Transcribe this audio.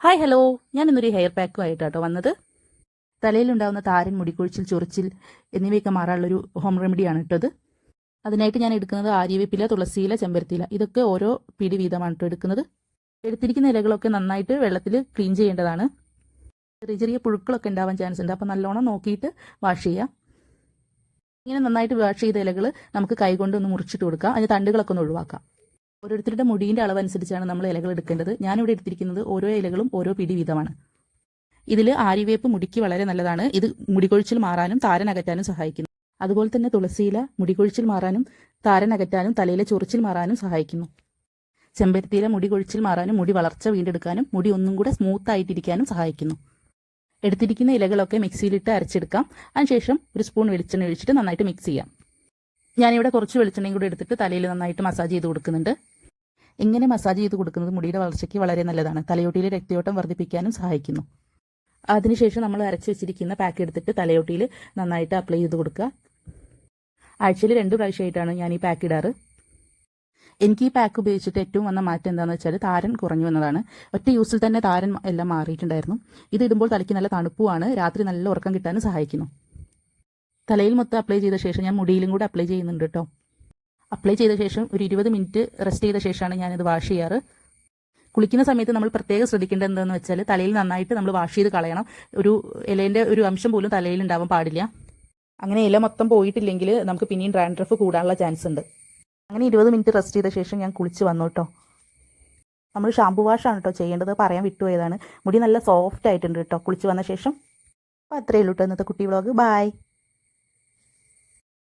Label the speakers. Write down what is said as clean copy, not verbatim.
Speaker 1: Hi hello, ഞാൻ ഇന്നൊരു hair പാക്കുമായിട്ടാട്ടോ വന്നത്. തലയിലുണ്ടാകുന്ന താരൻ, മുടിക്കൊഴിച്ചിൽ, ചൊറിച്ചിൽ എന്നിവയൊക്കെ മാറാനുള്ളൊരു ഹോം റെമഡിയാണ് ഇട്ടത്. അതിനായിട്ട് ഞാൻ എടുക്കുന്നത് ആര്യവേപ്പില, തുളസിയില, ചെമ്പരത്തിയില, ഇതൊക്കെ ഓരോ പിടി വീതമാണ് കേട്ടോ എടുക്കുന്നത്. എടുത്തിരിക്കുന്ന ഇലകളൊക്കെ നന്നായിട്ട് വെള്ളത്തിൽ ക്ലീൻ ചെയ്യേണ്ടതാണ്. ചെറിയ ചെറിയ പുഴുക്കളൊക്കെ ഉണ്ടാവാൻ ചാൻസ് ഉണ്ട്, അപ്പോൾ നല്ലോണം നോക്കിയിട്ട് വാഷ് ചെയ്യാം. ഇങ്ങനെ നന്നായിട്ട് വാഷ് ചെയ്ത ഇലകൾ നമുക്ക് കൈകൊണ്ട് ഒന്ന് മുറിച്ചിട്ട് കൊടുക്കാം. അതിന് തണ്ടുകളൊക്കെ ഒന്ന് ഒഴിവാക്കാം. ഓരോരുത്തരുടെ മുടീൻ്റെ അളവനുസരിച്ചാണ് നമ്മൾ ഇലകൾ എടുക്കേണ്ടത്. ഞാനിവിടെ എടുത്തിരിക്കുന്നത് ഓരോ ഇലകളും ഓരോ പിടി വീതമാണ്. ഇതിൽ ആര്യവേപ്പ് മുടിക്ക് വളരെ നല്ലതാണ്. ഇത് മുടികൊഴിച്ചിൽ മാറാനും താരൻ അകറ്റാനും സഹായിക്കുന്നു. അതുപോലെ തന്നെ തുളസിയില മുടികൊഴിച്ചിൽ മാറാനും താരൻ അകറ്റാനും തലയിലെ ചൊറിച്ചിൽ മാറാനും സഹായിക്കുന്നു. ചെമ്പരത്തിയില മുടികൊഴിച്ചിൽ മാറാനും മുടി വളർച്ച വീണ്ടെടുക്കാനും മുടി ഒന്നും കൂടെ സ്മൂത്ത് ആയിട്ടിരിക്കാനും സഹായിക്കുന്നു. എടുത്തിരിക്കുന്ന ഇലകളൊക്കെ മിക്സിയിലിട്ട് അരച്ചെടുക്കാം. അതിനുശേഷം ഒരു സ്പൂൺ വെളിച്ചെണ്ണ ഒഴിച്ചിട്ട് നന്നായിട്ട് മിക്സ് ചെയ്യാം. ഞാനിവിടെ കുറച്ച് വെളിച്ചെണ്ണയും കൂടി എടുത്തിട്ട് തലയിൽ നന്നായിട്ട് മസാജ് ചെയ്ത് കൊടുക്കുന്നുണ്ട്. ഇങ്ങനെ മസാജ് ചെയ്ത് കൊടുക്കുന്നത് മുടിയുടെ വളർച്ചയ്ക്ക് വളരെ നല്ലതാണ്. തലയോട്ടിയിലെ രക്തയോട്ടം വർദ്ധിപ്പിക്കാനും സഹായിക്കുന്നു. അതിനുശേഷം നമ്മൾ അരച്ച് വെച്ചിരിക്കുന്ന പാക്ക് എടുത്തിട്ട് തലയോട്ടിയിൽ നന്നായിട്ട് അപ്ലൈ ചെയ്ത് കൊടുക്കുക. ആഴ്ചയിൽ 2 പ്രാവശ്യമായിട്ടാണ് ഞാൻ ഈ പാക്ക് ഇടാറ്. എനിക്ക് ഈ പാക്ക് ഉപയോഗിച്ചിട്ട് ഏറ്റവും വന്ന മാറ്റം എന്താണെന്ന് വെച്ചാൽ താരൻ കുറഞ്ഞു വന്നതാണ്. ഒറ്റ യൂസിൽ തന്നെ താരൻ എല്ലാം മാറിയിട്ടുണ്ടായിരുന്നു. ഇത് ഇടുമ്പോൾ തലയ്ക്ക് നല്ല തണുപ്പുമാണ്. രാത്രി നല്ല ഉറക്കം കിട്ടാനും സഹായിക്കുന്നു. തലയിൽ മൊത്തം അപ്ലൈ ചെയ്ത ശേഷം ഞാൻ മുടിയിലും കൂടെ അപ്ലൈ ചെയ്യുന്നുണ്ട് കേട്ടോ. അപ്ലൈ ചെയ്ത ശേഷം ഒരു 20 മിനിറ്റ് റെസ്റ്റ് ചെയ്ത ശേഷമാണ് ഞാനിത് വാഷ് ചെയ്യാറ്. കുളിക്കുന്ന സമയത്ത് നമ്മൾ പ്രത്യേകം ശ്രദ്ധിക്കേണ്ടത് എന്താണെന്ന് വെച്ചാൽ തലയിൽ നന്നായിട്ട് നമ്മൾ വാഷ് ചെയ്ത് കളയണം. ഒരു ഇലേൻ്റെ ഒരു അംശം പോലും തലയിൽ ഉണ്ടാവാൻ പാടില്ല. അങ്ങനെ ഇല മൊത്തം പോയിട്ടില്ലെങ്കിൽ നമുക്ക് പിന്നെയും ഡാൻഡ്രഫ് കൂടാനുള്ള ചാൻസ് ഉണ്ട്. അങ്ങനെ 20 മിനിറ്റ് റെസ്റ്റ് ചെയ്ത ശേഷം ഞാൻ കുളിച്ച് വന്നു കേട്ടോ. നമ്മൾ ഷാമ്പു വാഷാണ് കേട്ടോ ചെയ്യേണ്ടത്, പറയാൻ വിട്ടുപോയതാണ്. മുടി നല്ല സോഫ്റ്റ് ആയിട്ടുണ്ട് കേട്ടോ കുളിച്ച് വന്ന ശേഷം. അപ്പോൾ അത്രയേ ഉള്ളൂ കേട്ടോ ഇന്നത്തെ കുട്ടി വ്ളോഗ്. ബൈ.